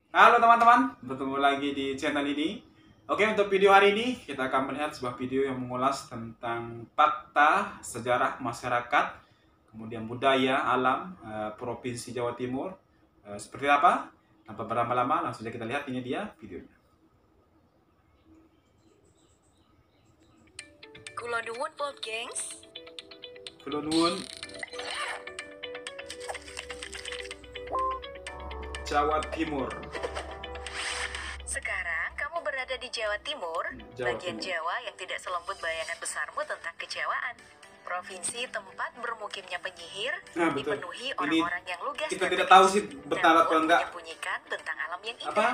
Halo teman-teman, bertemu lagi di channel ini. Oke, untuk video hari ini kita akan melihat sebuah video yang mengulas tentang fakta sejarah masyarakat, kemudian budaya alam Provinsi Jawa Timur. Seperti apa? Tanpa berlama-lama, langsung saja kita lihat, ini dia videonya. Kula nuwun po, gengs. Kula nuwun. Jawa Timur. Sekarang kamu berada di Jawa Timur, bagian Timur. Jawa yang tidak selembut bayangan besarmu tentang kejawaan. Provinsi tempat bermukimnya penyihir, dipenuhi orang-orang yang lugas kita dan tidak tegas, tahu sih benar dan atau enggak. menyembunyikan bentang alam yang indah.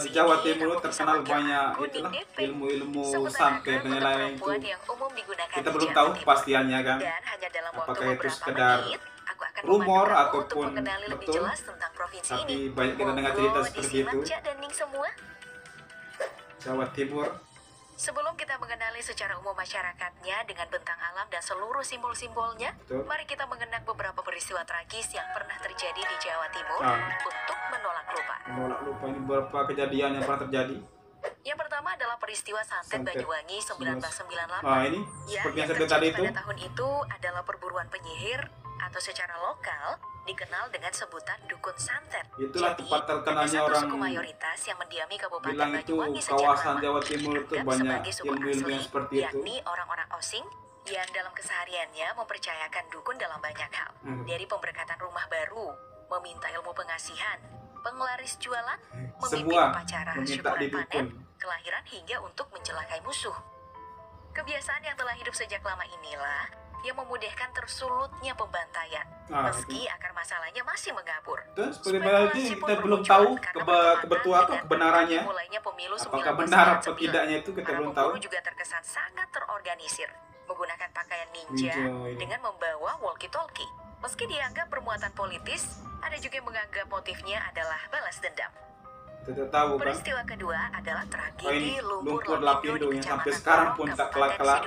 Di Jawa Timur terkenal banyak itulah ilmu-ilmu santet dan lain-lain itu. Kita belum tahu kepastiannya kan. Dan hanya dalam Apakah waktu itu beberapa sekedar menit, aku akan rumor memandu kamu untuk ataupun mengenali lebih betul. jelas tentang provinsi Tapi ini. banyak kita dengar cerita seperti itu. Cak dan Ning semua. Jawa Timur. Sebelum kita mengenali secara umum masyarakatnya dengan bentang alam dan seluruh simbol-simbolnya, mari kita mengenang beberapa peristiwa tragis yang pernah terjadi di Jawa Timur untuk menolak lupa. Menolak lupa, ini beberapa kejadian yang pernah terjadi. Yang pertama adalah peristiwa Santet Banyuwangi 1998. Ini seperti yang saya tadi itu. Pada tahun itu adalah perburuan penyihir atau secara lokal dikenal dengan sebutan dukun santet. Itulah tempat terkenalnya orang suku mayoritas yang mendiami Kabupaten bilang itu Banyuwangi kawasan Jawa Timur itu banyak ilmu-ilmu yang seperti itu. Yakni orang-orang Osing yang dalam kesehariannya mempercayakan dukun dalam banyak hal. Dari pemberkatan rumah baru, meminta ilmu pengasihan, penglaris jualan, memimpin upacara syukuran panen, kelahiran hingga untuk mencelakai musuh. Kebiasaan yang telah hidup sejak lama inilah yang memudahkan tersulutnya pembantaian, meski akar masalahnya masih mengabur. Seperti berarti kita belum tahu kebetulan atau kebenarannya. Apakah benar atau tidaknya itu kita belum tahu. Juga terkesan sangat terorganisir, menggunakan pakaian ninja dengan membawa walkie-talkie. Meski dianggap bermuatan politis, ada juga yang menganggap motifnya adalah balas dendam. Tidak tahu kan? Peristiwa kedua adalah tragedi lumpur Lapindo yang sampai sekarang pun tak kelar-kelar.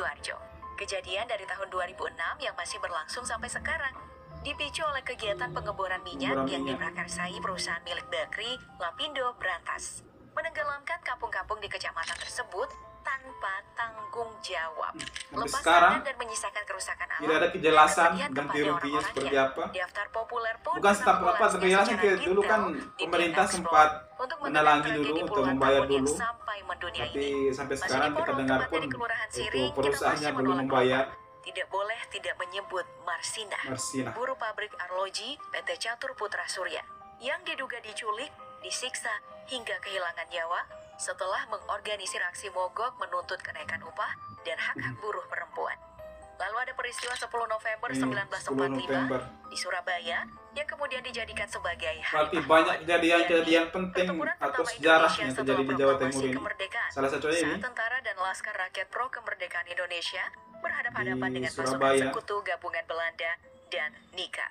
Kejadian dari tahun 2006 yang masih berlangsung sampai sekarang, dipicu oleh kegiatan pengeboran minyak yang diprakarsai perusahaan milik Bakri, Lapindo Brantas, menenggelamkan kampung-kampung di kecamatan tersebut tanpa tanggung jawab, sekarang dan menyisakan kerusakan alam. Tidak ada kejelasan ganti ruginya seperti apa. Daftar populer pun bukan setap apa, tapi jelasnya dulu kan pemerintah sempat menalangi dulu untuk membayar dulu. Tapi sampai sekarang kita dengar pun itu perusahaannya belum membayar. Tidak boleh tidak menyebut Marsina, buruh pabrik arloji PT Catur Putra Surya, yang diduga diculik, disiksa, hingga kehilangan nyawa setelah mengorganisir aksi mogok menuntut kenaikan upah dan hak-hak buruh perempuan. Lalu ada peristiwa 10 November 1945 di Surabaya yang kemudian dijadikan sebagai berarti banyak kejadian-kejadian penting atau sejarah yang terjadi di Jawa Timur ini. Salah satunya ini. Tentara dan Laskar Rakyat Pro Kemerdekaan Indonesia berhadapan-hadapan dengan pasukan sekutu gabungan Belanda dan Nika.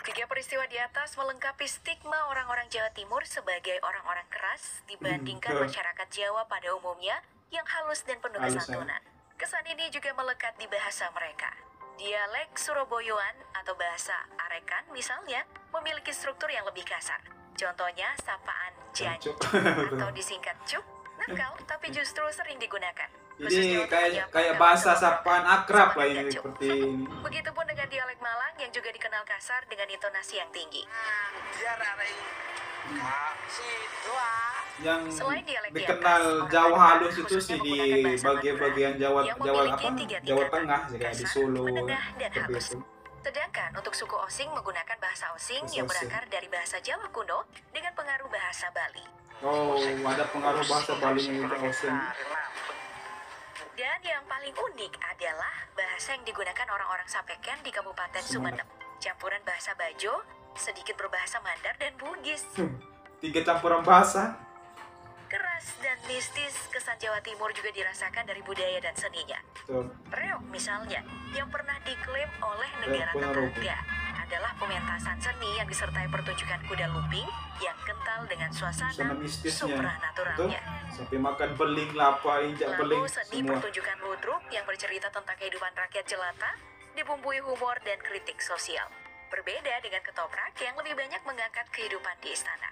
Tiga peristiwa di atas melengkapi stigma orang-orang Jawa Timur sebagai orang-orang keras dibandingkan masyarakat Jawa pada umumnya yang halus dan penuh kesantunan. Kesan ini juga melekat di bahasa mereka. Dialek Surabayaan atau bahasa Arekan misalnya memiliki struktur yang lebih kasar. Contohnya sapaan Jancuk atau disingkat Cuk, nakal tapi justru sering digunakan. Jadi kayak bahasa sapaan akrab lah ini seperti ini. Begitupun dengan dialek Malang yang juga dikenal kasar dengan intonasi yang tinggi. Yang dikenal Jawa halus itu sih di bagian Jawa Tengah, juga di Solo seperti itu. Sedangkan untuk suku Osing menggunakan bahasa Osing yang berakar dari bahasa Jawa kuno dengan pengaruh bahasa Bali. Oh, ada pengaruh bahasa Bali yang juga Osing. Dan yang paling unik adalah bahasa yang digunakan orang-orang Sapeken di Kabupaten Sumenep. Campuran bahasa Bajo, sedikit berbahasa Mandar dan Bugis. 3 campuran bahasa. Keras dan mistis kesan Jawa Timur juga dirasakan dari budaya dan seninya. Reok misalnya, yang pernah diklaim oleh negara tetangga, adalah pementasan seni yang disertai pertunjukan kuda lumping yang kental dengan suasana supranaturalnya. Sampai makan beling, lapa, injak beling, seni pertunjukan ludruk yang bercerita tentang kehidupan rakyat jelata, dibumbui humor dan kritik sosial. Berbeda dengan ketoprak yang lebih banyak mengangkat kehidupan di istana.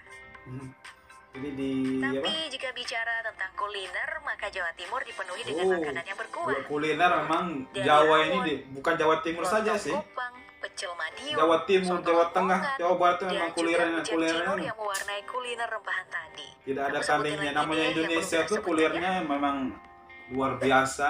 Jadi di apa? Tapi jika bicara tentang kuliner, maka Jawa Timur dipenuhi dengan makanan yang berkuah. Kuliner memang Dari Jawa rawon, ini bukan Jawa Timur saja lontong sih. kupang, pecel Madiun, Jawa Timur, soto Jawa Tengah, Lamongan, Jawa Barat itu dan memang juga kulinernya rujak cingur yang mewarnai kuliner rempahan tadi. tidak ada Kamu sebutin tandingnya. lagi Namanya deh yang belum Indonesia kita tuh sebutin kulinernya memang luar biasa.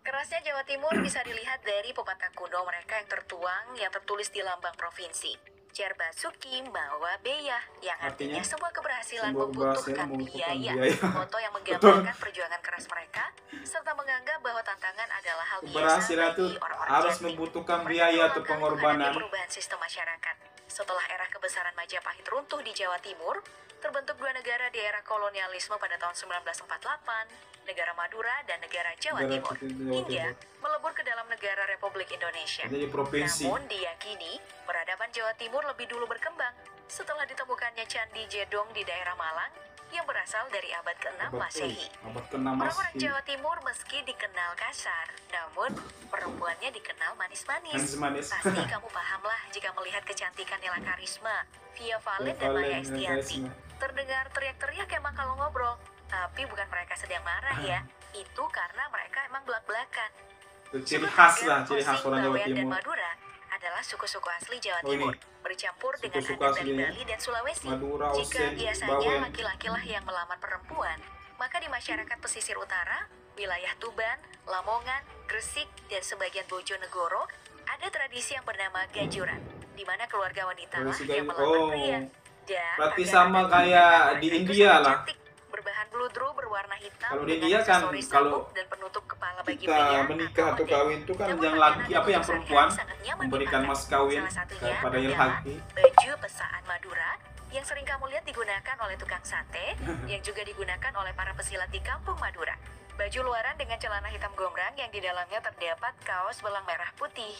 Kerasnya Jawa Timur bisa dilihat dari pepatah kuno mereka yang tertulis di lambang provinsi. Jar Basuki Mawa Beya, yang artinya semua keberhasilan membutuhkan biaya. Foto yang menggambarkan perjuangan keras mereka, serta menganggap bahwa tantangan adalah hal biasa Keberhasilan itu bagi orang-orang harus Jatim. membutuhkan Mereka biaya berulang atau kali pengorbanan. menghadapi perubahan sistem masyarakat. Setelah era kebesaran Majapahit runtuh di Jawa Timur, terbentuk dua negara di era kolonialisme pada tahun 1948, negara Madura dan negara Jawa Timur, hingga melebur ke dalam negara Republik Indonesia. Jadi provinsi. Namun diyakini, peradaban Jawa Timur lebih dulu berkembang setelah ditemukannya Candi Jedong di daerah Malang yang berasal dari abad ke-6 Masehi. Abad ke-6 Orang-orang Masehi. Jawa Timur meski dikenal kasar, namun perempuannya dikenal manis-manis. Manis-manis. Pasti kamu pahamlah jika melihat kecantikan Nela Karisma, Via Valen, dan Valen Maya dan Estianti. Karisma. Terdengar teriak-teriak emang kalau ngobrol, tapi bukan mereka sedang marah ya. Itu karena mereka emang belak-belakan. Itu ciri khas lah, Sedangkan ciri khas Osing, orang Jawa Bawean, dan Timur. Madura adalah suku-suku asli Jawa Oh, ini. Timur, bercampur dengan Suku-suku adat asli dari Bali dan Sulawesi. Madura, Jika Osing, biasanya Bawean. laki-laki lah yang melamar perempuan, maka di masyarakat pesisir utara, wilayah Tuban, Lamongan, Gresik, dan sebagian Bojonegoro, ada tradisi yang bernama gajuran, di mana keluarga wanita lah Tradisi yang gajuran. melamar Oh. pria. Dan Berarti agar sama adat kayak pernikahan di mereka itu India sangat lah. cantik, berbahan bludru berwarna hitam Kalau di dengan India kan, aksesoris kalau sabuk dan penutup kepala bagi kita pria menikah atau model. kawin itu kan Namun yang pakaian laki adat apa yang untuk perempuan sehari-hari sangat nyaman memberikan dipakai. mas kawin Salah satunya kepada yang adalah laki. baju pesaan Madura yang sering kamu lihat digunakan oleh tukang sate, yang juga digunakan oleh para pesilat di kampung Madura. Baju luaran dengan celana hitam gombrang yang di dalamnya terdapat kaos belang merah putih.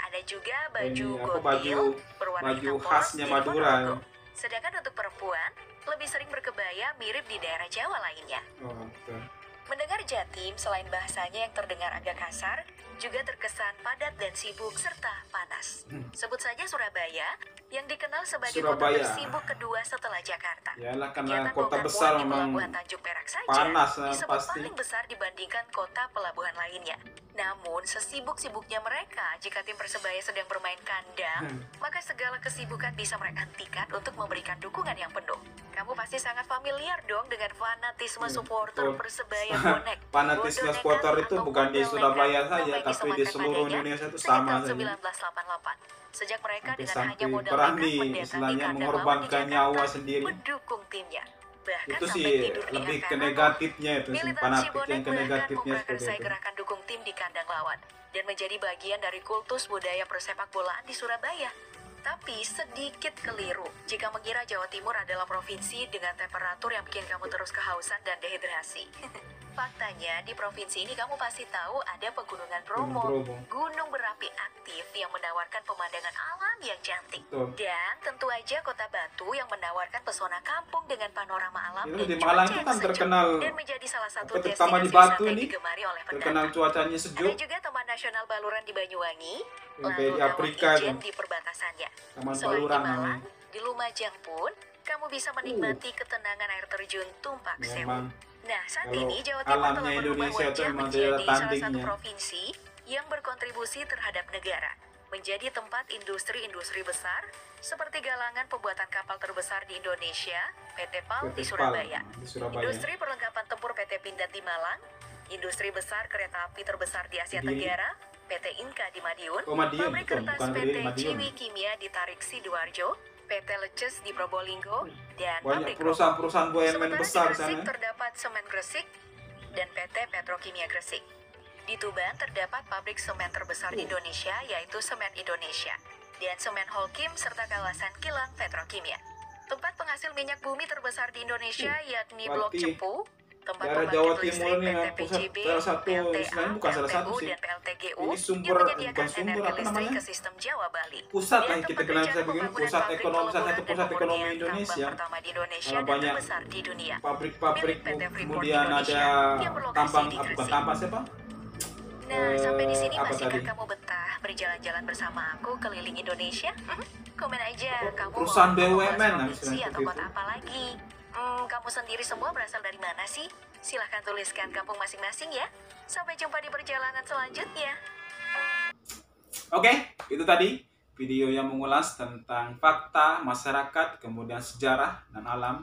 Ada juga baju Ini apa, gotil berwarna baju hitam polos khasnya di Madura. Ponorogo. Sedangkan untuk perempuan, lebih sering berkebaya mirip di daerah Jawa lainnya. Oh, betul. Mendengar Jatim, selain bahasanya yang terdengar agak kasar, juga terkesan padat dan sibuk serta panas. Sebut saja Surabaya, yang dikenal sebagai Surabaya. kota tersibuk kedua setelah Jakarta. Yalah, karena Kegiatan kota bongkar besar muat di memang Pelabuhan Tanjung Perak saja panas lah, disebut pasti. paling besar dibandingkan kota pelabuhan lainnya. Namun, sesibuk-sibuknya mereka, jika tim Persebaya sedang bermain kandang, maka segala kesibukan bisa mereka hentikan untuk memberikan dukungan yang penuh. Kamu pasti sangat familiar dong dengan fanatisme supporter betul. Persebaya bonek. Fanatisme Bodoh supporter nekat itu atau bukan di model Surabaya nekat saja, memiliki tapi di semangat seluruh padanya Indonesia itu sejak sama tahun saja. 1988. Sejak mereka dengan hanya Sampai modal berani nekat mendatangi istilahnya kandang lawan di mengorbankan Jakarta, nyawa sendiri. mendukung timnya. Bahkan Itu sampai sih tidur di lebih ke akar negatifnya itu sih, militansi fanatik bonek yang ke bahkan negatifnya seperti memprakarsai itu. gerakan dukung tim di kandang lawan dan menjadi bagian dari kultus budaya persepak bolaan di Surabaya. Tapi sedikit keliru jika mengira Jawa Timur adalah provinsi dengan temperatur yang bikin kamu terus kehausan dan dehidrasi. Faktanya, di provinsi ini kamu pasti tahu ada pegunungan Bromo, Gunung Bromo. gunung berapi aktif yang menawarkan pemandangan alam yang cantik. Betul. Dan tentu aja Kota Batu yang menawarkan pesona kampung dengan panorama alam Itu dan di Malang cuaca itu yang kan sejuk, terkenal, dan menjadi salah satu terutama di destinasi Batu wisata yang ini, digemari oleh terkenal pendatang. cuacanya Ada sejuk. juga Taman Nasional Baluran di Banyuwangi, Yang lalu kayak di Kawah Afrika Ijen itu. di perbatasannya. Taman Selain di Baluran Malang, namanya. di Lumajang pun kamu bisa menikmati ketenangan air terjun Tumpak Sewu. Memang Nah, saat kalau ini Jawa Timur alamnya telah berubah Indonesia itu wajah memang menjadi tidak ada salah satu tandingnya. provinsi yang berkontribusi terhadap negara, menjadi tempat industri-industri besar seperti galangan pembuatan kapal terbesar di Indonesia, PT PAL di PT PAL Surabaya, di Surabaya. industri perlengkapan tempur PT Pindad di Malang, industri besar kereta api terbesar di Asia Di- Tenggara, PT Inka di Madiun, Oh, Madiun, pabrik betul, kertas bukan PT dari Madiun. Ciwi Kimia di Tarik Sidoarjo, PT Leces di Probolinggo, dan Banyak pabrik perusahaan-perusahaan BUMN Sementara besar di Gresik sana. terdapat Semen Gresik dan PT Petrokimia Gresik. Di Tuban terdapat pabrik semen terbesar di Indonesia yaitu Semen Indonesia dan Semen Holcim serta kawasan kilang Petrokimia. Tempat penghasil minyak bumi terbesar di Indonesia yakni Blok Berarti Cepu, tempat daerah pembangkit Jawa listrik Timur ini PT memang pusat PJB, salah satu, PLTA, istilahnya bukan salah satu PLTU, sih. dan PLTGU Ini yang sumber, menyediakan bukan sumber, energi apa listrik namanya? ke sistem Jawa Bali. Pusat Dan lah kita tempat kenal rencana saya begini, pembangunan pusat pabrik ekonomi, salah satu peleburan pusat dan ekonomi pemurnian Indonesia. tambang pertama di Indonesia Karena dan banyak terbesar di dunia. Pabrik-pabrik, Milik PT Freeport kemudian ada Indonesia yang berlokasi tambang, di bukan Gresik. tambang siapa? Nah, sampai di sini apa masihkah tadi? kamu betah berjalan-jalan bersama aku keliling Indonesia? komen aja kamu perusahaan mau BUMN, membahas nah, provinsi istilahnya atau seperti kota apa lagi. Kamu sendiri semua berasal dari mana sih? Silahkan tuliskan kampung masing-masing ya. Sampai jumpa di perjalanan selanjutnya. Oke, itu tadi video yang mengulas tentang fakta masyarakat, kemudian sejarah dan alam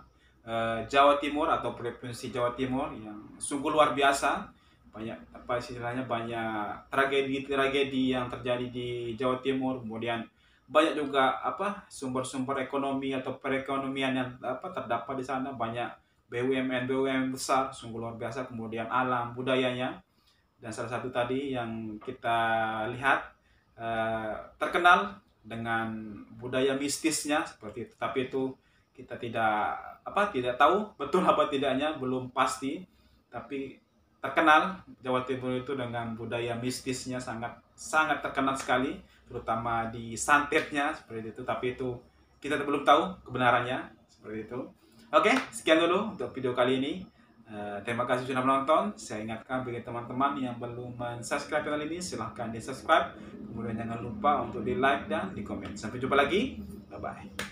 Jawa Timur atau Provinsi Jawa Timur yang sungguh luar biasa. Banyak apa istilahnya, banyak tragedi-tragedi yang terjadi di Jawa Timur, kemudian banyak juga apa sumber-sumber ekonomi atau perekonomian yang apa terdapat di sana, banyak BUMN besar, sungguh luar biasa, kemudian alam budayanya, dan salah satu tadi yang kita lihat terkenal dengan budaya mistisnya seperti itu. Tapi itu kita tidak tahu betul apa tidaknya, belum pasti, tapi terkenal Jawa Timur itu dengan budaya mistisnya, sangat sangat terkenal sekali, terutama di santetnya seperti itu. Tapi itu kita belum tahu kebenarannya seperti itu. Oke, sekian dulu untuk video kali ini. Terima kasih sudah menonton. Saya ingatkan bagi teman-teman yang belum subscribe channel ini, silahkan di subscribe. Kemudian jangan lupa untuk di like dan di komen. Sampai jumpa lagi. Bye bye.